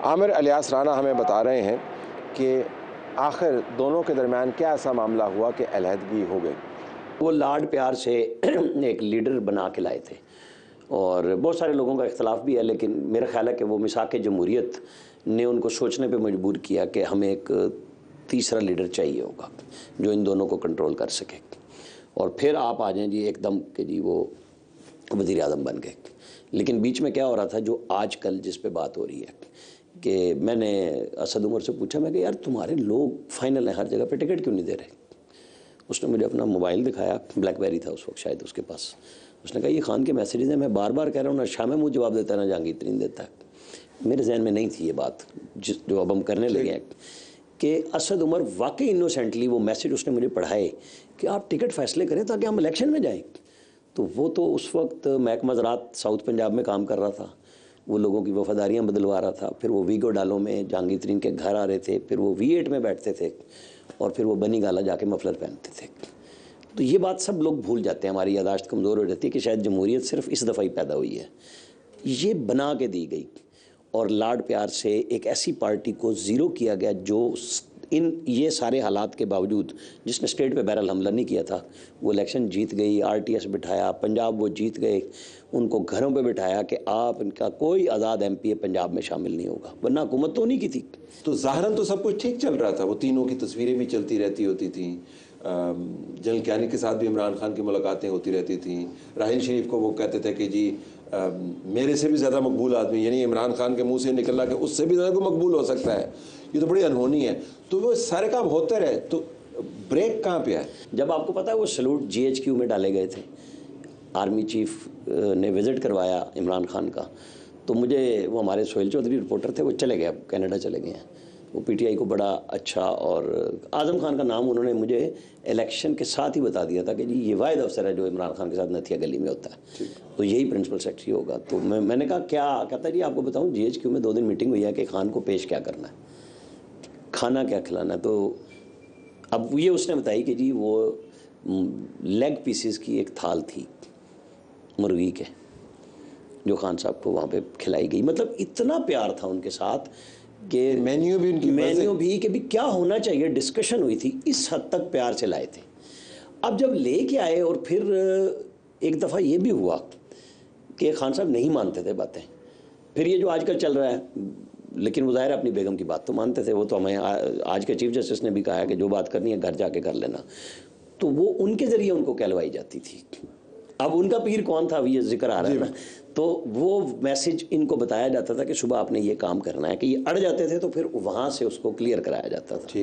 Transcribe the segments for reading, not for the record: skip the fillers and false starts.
عامر الیاس رانا ہمیں بتا رہے ہیں کہ آخر دونوں کے درمیان کیا ایسا معاملہ ہوا کہ علیحدگی ہو گئی۔ وہ لاڈ پیار سے ایک لیڈر بنا کے لائے تھے اور بہت سارے لوگوں کا اختلاف بھی ہے، لیکن میرا خیال ہے کہ وہ میثاق جمہوریت نے ان کو سوچنے پہ مجبور کیا کہ ہمیں ایک تیسرا لیڈر چاہیے ہوگا جو ان دونوں کو کنٹرول کر سکے، اور پھر آپ آ جائیں جی ایک دم کہ جی وہ وزیر اعظم بن گئے۔ لیکن بیچ میں کیا ہو رہا تھا، جو آج کل جس پہ بات ہو رہی ہے کہ میں نے اسد عمر سے پوچھا، میں کہ یار تمہارے لوگ فائنل ہیں ہر جگہ پہ، ٹکٹ کیوں نہیں دے رہے؟ اس نے مجھے اپنا موبائل دکھایا، بلیک بیری تھا اس وقت شاید اس کے پاس۔ اس نے کہا یہ خان کے میسیجز ہیں، میں بار بار کہہ رہا ہوں، نہ شاہ محمود جواب دیتا ہے نہ جہانگیر ترین دیتا ہے۔ میرے ذہن میں نہیں تھی یہ بات جو اب ہم کرنے لگے ہیں کہ اسد عمر واقعی انوسینٹلی وہ میسیج اس نے مجھے پڑھائے کہ آپ ٹکٹ فیصلے کریں تاکہ ہم الیکشن میں جائیں۔ تو وہ تو اس وقت محکمہ زراعت ساؤتھ پنجاب میں کام کر رہا تھا، وہ لوگوں کی وفاداریاں بدلوا رہا تھا، پھر وہ ویگو ڈالوں میں جہانگیر ترین کے گھر آ رہے تھے، پھر وہ V8 میں بیٹھتے تھے اور پھر وہ بنی گالا جا کے مفلر پہنتے تھے۔ تو یہ بات سب لوگ بھول جاتے ہیں، ہماری یاداشت کمزور ہو جاتی ہے کہ شاید جمہوریت صرف اس دفعہ ہی پیدا ہوئی ہے، یہ بنا کے دی گئی اور لاڈ پیار سے ایک ایسی پارٹی کو زیرو کیا گیا جو یہ سارے حالات کے باوجود، جس نے اسٹیٹ پہ بہرحال حملہ نہیں کیا تھا، وہ الیکشن جیت گئی، RTS بٹھایا، پنجاب وہ جیت گئے، ان کو گھروں پہ بٹھایا کہ آپ ان کا کوئی آزاد MP پنجاب میں شامل نہیں ہوگا، ورنہ حکومت تو نہیں کی تھی۔ تو ظاہراً تو سب کچھ ٹھیک چل رہا تھا، وہ تینوں کی تصویریں بھی چلتی رہتی ہوتی تھیں، جنرل کیانی کے ساتھ بھی عمران خان کی ملاقاتیں ہوتی رہتی تھیں، راحیل شریف کو وہ کہتے تھے کہ جی میرے سے بھی زیادہ مقبول آدمی، یعنی عمران خان کے منہ سے نکلا کہ اس سے بھی زیادہ کوئی مقبول ہو سکتا ہے، یہ تو بڑی انہونی ہے۔ تو وہ سارے کام ہوتے رہے، تو بریک کہاں پہ ہے؟ جب آپ کو پتا ہے وہ سلوٹ GHQ میں ڈالے گئے تھے، آرمی چیف نے وزٹ کروایا عمران خان کا، تو مجھے وہ ہمارے سہیل چودھری رپورٹر تھے، وہ چلے گئے، اب کینیڈا چلے گئے ہیں، وہ PTI کو بڑا اچھا، اور اعظم خان کا نام انہوں نے مجھے الیکشن کے ساتھ ہی بتا دیا تھا کہ جی یہ واحد افسر ہے جو عمران خان کے ساتھ نتھیا گلی میں ہوتا ہے، تو یہی پرنسپل سیکرٹری ہوگا۔ تو میں نے کہا کیا کہتا ہے جی آپ کو بتاؤں GHQ میں 2 دن میٹنگ ہوئی ہے کہ خان کو پیش کیا کرنا ہے، کھانا کیا کھلانا ہے۔ تو اب یہ اس نے بتائی کہ جی وہ لیگ پیسز کی ایک تھال تھی مرغی کے جو خان صاحب کو وہاں پہ کھلائی گئی، مطلب اتنا پیار تھا ان کے ساتھ کہ مینیو بھی ان کی کہ بھی کیا ہونا چاہیے، ڈسکشن ہوئی تھی، اس حد تک پیار سے لائے تھے۔ اب جب لے کے آئے اور پھر ایک دفعہ یہ بھی ہوا کہ خان صاحب نہیں مانتے تھے باتیں، پھر یہ جو آج کل چل رہا ہے، لیکن وہ ظاہر اپنی بیگم کی بات تو مانتے تھے، وہ تو ہمیں آج کے چیف جسٹس نے بھی کہا ہے کہ جو بات کرنی ہے گھر جا کے کر لینا، تو وہ ان کے ذریعے ان کو کہلوائی جاتی تھی۔ اب ان کا پیر کون تھا یہ ذکر آ رہا ہے نا، تو وہ میسج ان کو بتایا جاتا تھا کہ صبح آپ نے یہ کام کرنا ہے، کہ یہ اڑ جاتے تھے تو پھر وہاں سے اس کو کلیئر کرایا جاتا تھا۔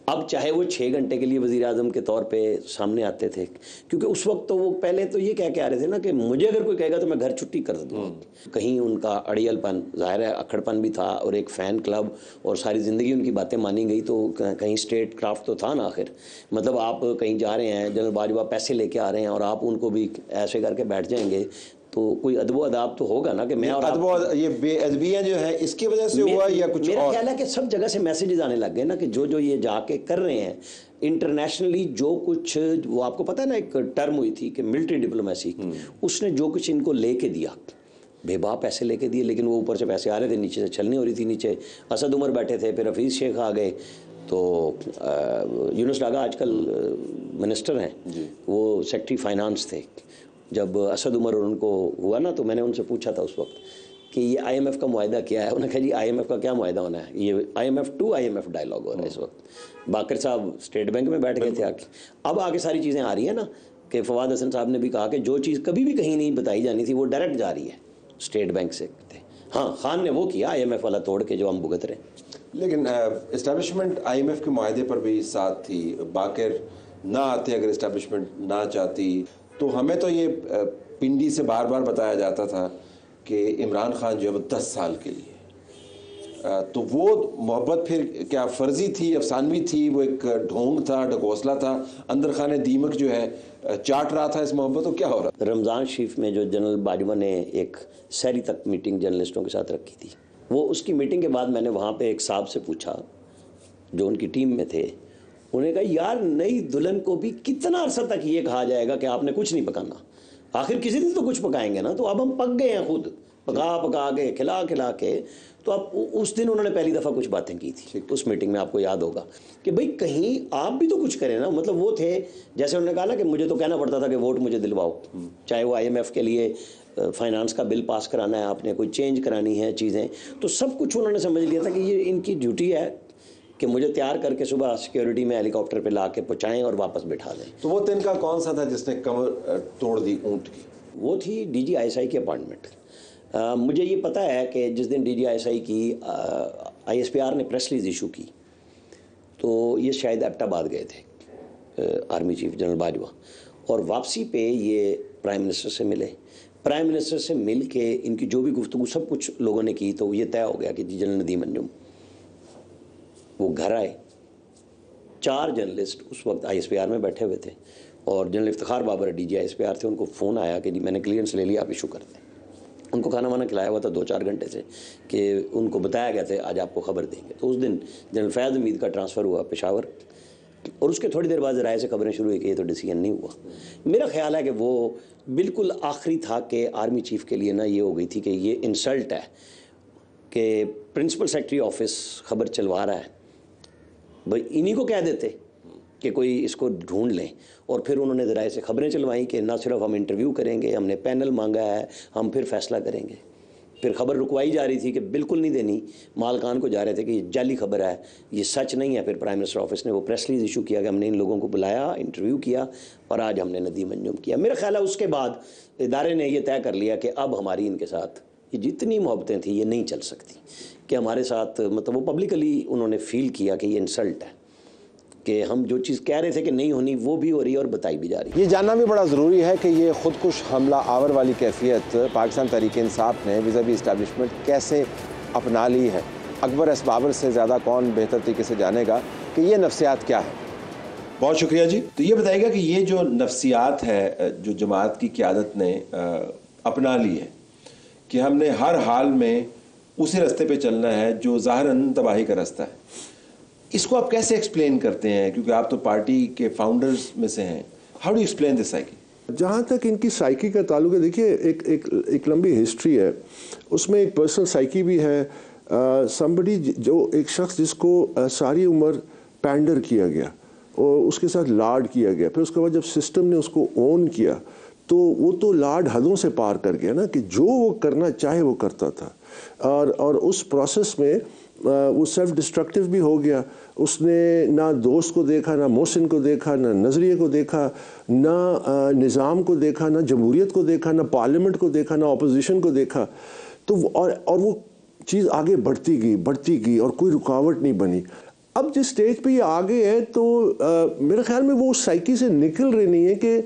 اب چاہے وہ 6 گھنٹے کے لیے وزیر اعظم کے طور پہ سامنے آتے تھے، کیونکہ اس وقت تو وہ پہلے تو یہ کہہ کے آ رہے تھے نا کہ مجھے اگر کوئی کہے گا تو میں گھر چھٹی کر دوں گا۔ کہیں ان کا اڑیل پن، ظاہر ہے اکھڑ پن بھی تھا، اور ایک فین کلب، اور ساری زندگی ان کی باتیں مانی گئی، تو کہیں اسٹیٹ کرافٹ تو تھا نا آخر، مطلب آپ کہیں جا رہے ہیں، جنرل باجوہ پیسے لے کے آ رہے ہیں اور آپ ان کو بھی ایسے کر کے بیٹھ جائیں گے، تو کوئی ادب و اداب تو ہوگا نا کہ میں اور یہ بے ادبیاں جو ہے اس کی وجہ سے ہوا یا کچھ اور؟ میرا خیال ہے کہ سب جگہ سے میسیجز آنے لگ گئے نا کہ جو یہ جا کے کر رہے ہیں انٹرنیشنلی، جو کچھ وہ آپ کو پتہ ہے نا ایک ٹرم ہوئی تھی کہ ملٹری ڈپلومیسی، اس نے جو کچھ ان کو لے کے دیا، بے باپ پیسے لے کے دیے، لیکن وہ اوپر سے پیسے آ رہے تھے، نیچے سے چھلنی ہو رہی تھی، نیچے اسد عمر بیٹھے تھے، پھر حفیظ شیخ آ گئے، تو یونس ڈاگا آج کل منسٹر ہیں، وہ سیکرٹری فائنانس تھے۔ جب اسد عمر اور ان کو ہوا نا، تو میں نے ان سے پوچھا تھا اس وقت کہ یہ IMF کا معاہدہ کیا ہے؟ انہوں نے کہا جی IMF کا کیا معاہدہ ہونا ہے، یہ IMF ٹو IMF ڈائلاگ ہو رہا ہے اس وقت۔ باقر صاحب اسٹیٹ بینک میں بیٹھ گئے تھے آگے، اب آگے ساری چیزیں آ رہی ہیں نا کہ فواد حسن صاحب نے بھی کہا کہ جو چیز کبھی بھی کہیں نہیں بتائی جانی تھی وہ ڈائریکٹ جا رہی ہے اسٹیٹ بینک سے۔ ہاں خان نے وہ کیا IMF والا توڑ کے جو ہم بھگت رہے ہیں، لیکن اسٹیبلشمنٹ IMF کے معاہدے پر بھی ساتھ تھی، باقر نہ آتے اگر اسٹیبلشمنٹ نہ چاہتی، تو ہمیں تو یہ پنڈی سے بار بار بتایا جاتا تھا کہ عمران خان جو ہے وہ 10 سال کے لیے، تو وہ محبت پھر کیا فرضی تھی، افسانوی تھی، وہ ایک ڈھونگ تھا، ڈھکوسلا تھا، اندر خانے دیمک جو ہے چاٹ رہا تھا اس محبت کو، کیا ہو رہا؟ رمضان شریف میں جو جنرل باجوہ نے ایک سحری تک میٹنگ جرنلسٹوں کے ساتھ رکھی تھی، وہ اس کی میٹنگ کے بعد میں نے وہاں پہ ایک صاحب سے پوچھا جو ان کی ٹیم میں تھے، انہوں نے کہا یار نئی دلہن کو بھی کتنا عرصہ تک یہ کہا جائے گا کہ آپ نے کچھ نہیں پکانا، آخر کسی دن تو کچھ پکائیں گے نا، تو اب ہم پک گئے ہیں خود، پکا پکا کے کھلا کے. تو اب اس دن انہوں نے پہلی دفعہ کچھ باتیں کی تھی اس میٹنگ میں, آپ کو یاد ہوگا کہ بھئی کہیں آپ بھی تو کچھ کریں نا. مطلب وہ تھے جیسے انہوں نے کہا نا کہ مجھے تو کہنا پڑتا تھا کہ ووٹ مجھے دلواؤ, چاہے وہ IMF کے لیے فائنانس کا بل پاس کرانا ہے, آپ نے کوئی چینج کرانی ہے چیزیں, تو سب کچھ انہوں نے سمجھ لیا تھا کہ یہ ان کی ڈیوٹی ہے کہ مجھے تیار کر کے صبح سیکیورٹی میں ہیلی کاپٹر پہ لا کے پہنچائیں اور واپس بٹھا دیں. تو وہ دن کا کون سا تھا جس نے کمر توڑ دی اونٹ کی؟ وہ تھی DG ISI کی اپائنٹمنٹ. مجھے یہ پتہ ہے کہ جس دن DG ISI کی ISPR نے پریس ریلیز ایشو کی تو یہ شاید ایبٹ آباد گئے تھے آرمی چیف جنرل باجوہ, اور واپسی پہ یہ پرائم منسٹر سے ملے. پرائم منسٹر سے مل کے ان کی جو بھی گفتگو سب کچھ لوگوں نے کی تو یہ طے ہو گیا کہ جی جنرل ندیم انجم وہ گھر آئے. 4 جرنلسٹ اس وقت ISPR میں بیٹھے ہوئے تھے اور general Iftikhar Babar DG ISPR تھے. ان کو فون آیا کہ جی میں نے کلیئرنس لے لیا, آپ ایشو کر دیں. ان کو کھانا وانا کھلایا ہوا تھا 2-4 گھنٹے سے کہ ان کو بتایا گیا تھا آج آپ کو خبر دیں گے. تو اس دن جنرل فیاض حمید کا ٹرانسفر ہوا پشاور, اور اس کے تھوڑی دیر بعد ذرائع سے خبریں شروع ہوئی کہ یہ تو ڈیسیژن نہیں ہوا. میرا خیال ہے کہ وہ بالکل آخری تھا کہ آرمی چیف کے لیے نا یہ ہو گئی تھی کہ یہ انسلٹ ہے کہ پرنسپل سیکرٹری آفس خبر چلوا رہا ہے, بھائی انہی کو کہہ دیتے کہ کوئی اس کو ڈھونڈ لیں. اور پھر انہوں نے ذرائع سے خبریں چلوائیں کہ نہ صرف ہم انٹرویو کریں گے, ہم نے پینل مانگا ہے, ہم پھر فیصلہ کریں گے. پھر خبر رکوائی جا رہی تھی کہ بالکل نہیں دینی, مالکان کو جا رہے تھے کہ یہ جعلی خبر ہے, یہ سچ نہیں ہے. پھر پرائم منسٹر آفس نے وہ پریس ریلیز ایشو کیا کہ ہم نے ان لوگوں کو بلایا, انٹرویو کیا, اور آج ہم نے ندیم انجم کیا. میرا خیال ہے اس کے بعد ادارے نے یہ طے کر لیا کہ اب ہماری ان کے ساتھ یہ جتنی محبتیں تھیں یہ نہیں چل سکتی, کہ ہمارے ساتھ مطلب وہ پبلکلی انہوں نے فیل کیا کہ یہ انسلٹ ہے کہ ہم جو چیز کہہ رہے تھے کہ نہیں ہونی وہ بھی ہو رہی ہے اور بتائی بھی جا رہی ہے. یہ جاننا بھی بڑا ضروری ہے کہ یہ خود کش حملہ آور والی کیفیت پاکستان تحریک انصاف نے وزابی اسٹیبلشمنٹ کیسے اپنا لی ہے. اکبر ایس بابر سے زیادہ کون بہتر طریقے سے جانے گا کہ یہ نفسیات کیا ہے. بہت شکریہ جی. تو یہ بتائے گا کہ یہ جو نفسیات ہے جو جماعت کی قیادت نے اپنا لی ہے کہ ہم نے ہر حال میں اسی راستے پہ چلنا ہے جو ظاہراً تباہی کا راستہ ہے, اس کو آپ کیسے ایکسپلین کرتے ہیں, کیونکہ آپ تو پارٹی کے فاؤنڈرز میں سے ہیں. How do explain this psyche? جہاں تک ان کی سائیکی کا تعلق ہے, دیکھیے ایک لمبی ہسٹری ہے, اس میں ایک پرسنل سائیکی بھی ہے. سمبڈی جو ایک شخص جس کو ساری عمر پینڈر کیا گیا اور اس کے ساتھ لاڈ کیا گیا, پھر اس کے بعد جب سسٹم نے اس کو اون کیا تو وہ تو لاڈ حدوں سے پار کر گیا نا, کہ جو وہ کرنا چاہے وہ کرتا تھا. اور اس پروسیس میں وہ سیلف ڈسٹرکٹیو بھی ہو گیا. اس نے نہ دوست کو دیکھا, نہ محسن کو دیکھا, نہ نظریے کو دیکھا, نہ نظام کو دیکھا, نہ جمہوریت کو دیکھا, نہ پارلیمنٹ کو دیکھا, نہ اپوزیشن کو دیکھا. تو اور وہ چیز آگے بڑھتی گئی اور کوئی رکاوٹ نہیں بنی. اب جس سٹیج پہ یہ آگے ہے تو میرے خیال میں وہ اس سائیکی سے نکل رہی نہیں ہے کہ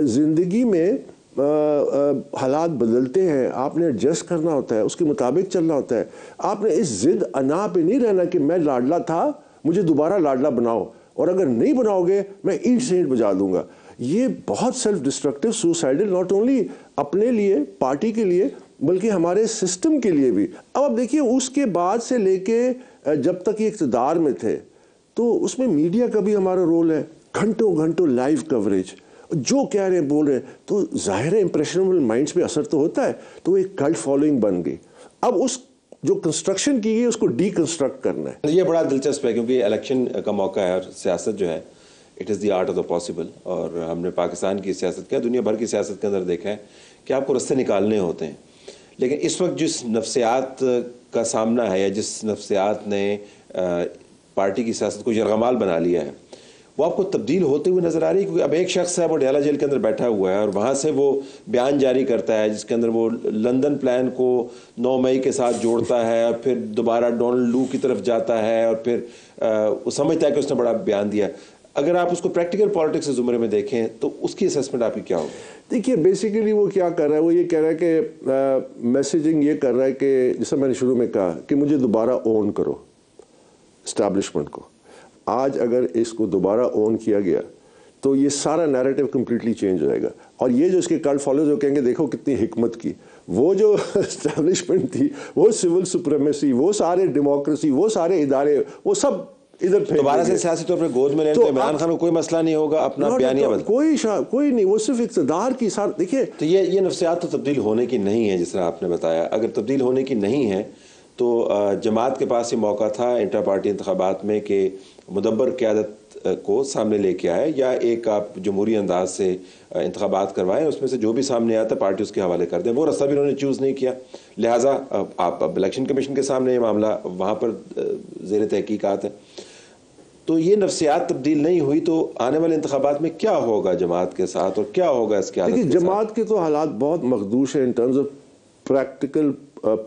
زندگی میں حالات بدلتے ہیں, آپ نے ایڈجسٹ کرنا ہوتا ہے, اس کے مطابق چلنا ہوتا ہے. آپ نے اس ضد انا پہ نہیں رہنا کہ میں لاڈلا تھا مجھے دوبارہ لاڈلا بناؤ, اور اگر نہیں بناؤ گے میں اینٹ سے اینٹ بجا دوں گا. یہ بہت self destructive, suicidal, not only اپنے لیے, پارٹی کے لیے, بلکہ ہمارے سسٹم کے لیے بھی. اب آپ دیکھیے اس کے بعد سے لے کے جب تک یہ اقتدار میں تھے تو اس میں میڈیا کا بھی ہمارا رول ہے. گھنٹوں لائیو کوریج, جو کہہ رہے ہیں بول رہے ہیں, تو ظاہر ہے امپریشنبل مائنڈس پہ اثر تو ہوتا ہے. تو ایک کلٹ فالوئنگ بن گئی. اب اس جو کنسٹرکشن کی گئی اس کو ڈی کنسٹرکٹ کرنا ہے. یہ بڑا دلچسپ ہے کیونکہ الیکشن کا موقع ہے اور سیاست جو ہے it is the art of the possible. اور ہم نے پاکستان کی سیاست کیا دنیا بھر کی سیاست کے اندر دیکھا ہے کہ آپ کو رستے نکالنے ہوتے ہیں. لیکن اس وقت جس نفسیات کا سامنا ہے یا جس نفسیات نے پارٹی کی سیاست کو یرغمال بنا لیا ہے وہ آپ کو تبدیل ہوتے ہوئے نظر آ رہی ہے. کیونکہ اب ایک شخص ہے وہ ڈیالہ جیل کے اندر بیٹھا ہوا ہے اور وہاں سے وہ بیان جاری کرتا ہے جس کے اندر وہ لندن پلان کو 9 مئی کے ساتھ جوڑتا ہے اور پھر دوبارہ ڈونلڈ لو کی طرف جاتا ہے اور پھر وہ سمجھتا ہے کہ اس نے بڑا بیان دیا. اگر آپ اس کو پریکٹیکل پالیٹکس کے زمرے میں دیکھیں تو اس کی اسیسمنٹ آپ کی کیا ہوگی؟ دیکھیے بیسیکلی وہ کیا کر رہا ہے, وہ یہ کہہ رہا ہے کہ میسیجنگ یہ کر رہا ہے کہ جیسا میں نے شروع میں کہا کہ مجھے دوبارہ اون کرو اسٹیبلشمنٹ کو. آج اگر اس کو دوبارہ اون کیا گیا تو یہ سارا نیریٹو کمپلیٹلی چینج ہو جائے گا. اور یہ جو اس کے کلٹ فالوز جو کہیں گے دیکھو کتنی حکمت کی, وہ جو اسٹیبلشمنٹ تھی, وہ سول سپریمیسی, وہ سارے ڈیموکریسی, وہ سارے ادارے, وہ سب ادھر دوبارہ سے سیاسی طور پر گود میں لے تو عمران خان کو کوئی مسئلہ نہیں ہوگا اپنا بیانیہ بدل، کوئی نہیں، وہ صرف اقتدار کی ساتھ دیکھیے. تو یہ نفسیات تو تبدیل ہونے کی نہیں ہے جس طرح آپ نے بتایا. اگر تبدیل ہونے کی نہیں ہے تو جماعت کے پاس یہ موقع تھا انٹرا پارٹی انتخابات میں کہ مدبر قیادت کو سامنے لے کے آئے، یا ایک آپ جمہوری انداز سے انتخابات کروائیں، اس میں سے جو بھی سامنے آتا پارٹی اس کے حوالے کر دیں. وہ راستہ بھی انہوں نے چوز نہیں کیا، لہٰذا آپ الیکشن کمیشن کے سامنے یہ معاملہ وہاں پر زیر تحقیقات ہے. تو یہ نفسیات تبدیل نہیں ہوئی تو آنے والے انتخابات میں کیا ہوگا جماعت کے ساتھ اور کیا ہوگا اس کے حالت کے ساتھ؟ جماعت کے تو حالات بہت مخدوش ہیں in terms of practical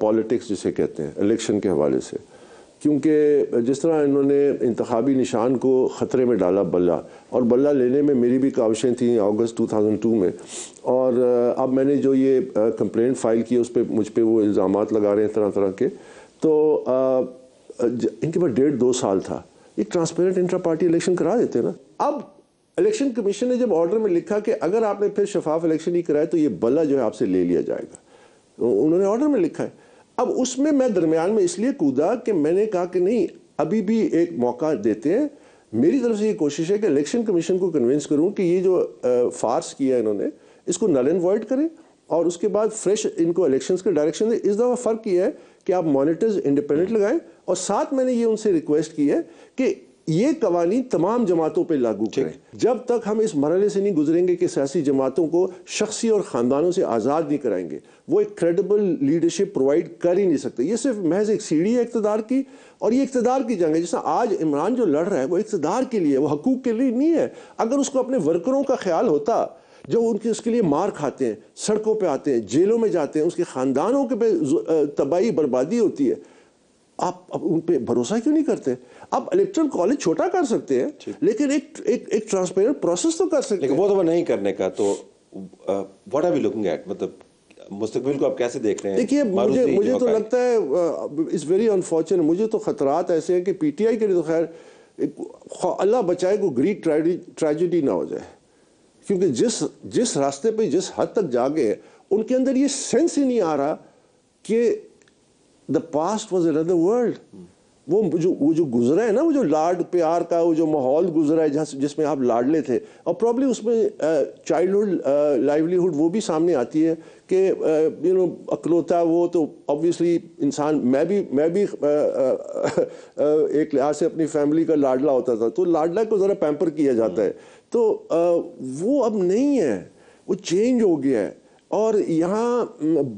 politics جسے کہتے ہیں الیکشن کے حوالے سے، کیونکہ جس طرح انہوں نے انتخابی نشان کو خطرے میں ڈالا بلہ، اور بلہ لینے میں میری بھی کاوشیں تھیں اگست 2002 میں، اور اب میں نے جو یہ کمپلینٹ فائل کی اس پہ مجھ پہ وہ الزامات لگا رہے ہیں طرح طرح کے، تو ان کے پاس 1.5-2 سال تھا، ایک ٹرانسپیرنٹ انٹرا پارٹی الیکشن کرا دیتے نا. اب الیکشن کمیشن نے جب آرڈر میں لکھا کہ اگر آپ نے پھر شفاف الیکشن نہیں کرائے تو یہ بلہ جو ہے آپ سے لے لیا جائے گا، انہوں نے آرڈر میں لکھا ہے. اب اس میں درمیان میں اس لیے کودا کہ میں نے کہا کہ نہیں ابھی بھی ایک موقع دیتے ہیں. میری طرف سے یہ کوشش ہے کہ الیکشن کمیشن کو کنونس کروں کہ یہ جو فارس کیا ہے انہوں نے اس کو نل اینڈ وائڈ کریں، اور اس کے بعد فریش ان کو الیکشنز کے ڈائریکشن دیں. اس دفعہ فرق یہ ہے کہ آپ مانیٹرز انڈیپینڈنٹ لگائیں، اور ساتھ میں نے یہ ان سے ریکویسٹ کی ہے کہ یہ قوانین تمام جماعتوں پہ لاگو کریں. جب تک ہم اس مرحلے سے نہیں گزریں گے کہ سیاسی جماعتوں کو شخصی اور خاندانوں سے آزاد نہیں کرائیں گے، وہ ایک کریڈیبل لیڈرشپ پرووائڈ کر ہی نہیں سکتے. یہ صرف محض ایک سیڑھی ہے اقتدار کی، اور یہ اقتدار کی جنگ ہے. جیسا آج عمران جو لڑ رہا ہے وہ اقتدار کے لیے، وہ حقوق کے لیے نہیں ہے. اگر اس کو اپنے ورکروں کا خیال ہوتا جو اس کے لیے مار کھاتے ہیں، سڑکوں پہ آتے ہیں، جیلوں میں جاتے ہیں، اس کے خاندانوں کے پہ تباہی بربادی ہوتی ہے، آپ ان پہ بھروسہ کیوں نہیں کرتے؟ آپ الیکٹرل کالج چھوٹا کر سکتے ہیں لیکن ایک ٹرانسپیرنٹ پروسیس تو کر سکتے ہیں. لیکن وہ تو نہیں کرنے کا. تو what are we looking at, مطلب مستقبل کو آپ کیسے دیکھ رہے ہیں؟ دیکھیے مجھے تو لگتا ہے اٹس ویری انفارچونیٹ، مجھے تو خطرات ایسے ہیں کہ پی ٹی آئی کے لیے تو خیر اللہ بچائے کو گریک ٹریجڈی نہ ہو جائے، کیونکہ جس راستے پہ جس حد تک جا گئے ان کے اندر یہ سینس ہی نہیں آ رہا کہ the past was another world. وہ جو گزرا ہے نا، وہ جو لاڈ پیار کا وہ جو ماحول گزرا ہے جس میں آپ لاڈلے تھے، اور پرابلی اس میں چائلڈہڈ لائیولیہڈ وہ بھی سامنے آتی ہے کہ اکلوتا وہ تو آبویسلی انسان، میں بھی ایک لحاظ سے اپنی فیملی کا لاڈلا ہوتا تھا، تو لاڈلا کو ذرا پیمپر کیا جاتا ہے، تو وہ اب نہیں ہے، وہ چینج ہو گیا ہے. اور یہاں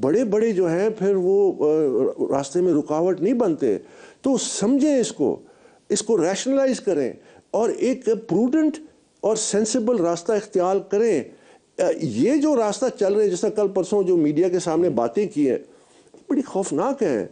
بڑے جو ہیں پھر وہ راستے میں رکاوٹ نہیں بنتے. تو سمجھیں اس کو ریشنلائز کریں اور ایک پروڈنٹ اور سینسیبل راستہ اختیار کریں. یہ جو راستہ چل رہے ہیں جیسا کل پرسوں جو میڈیا کے سامنے باتیں کی ہیں بڑی خوفناک ہیں.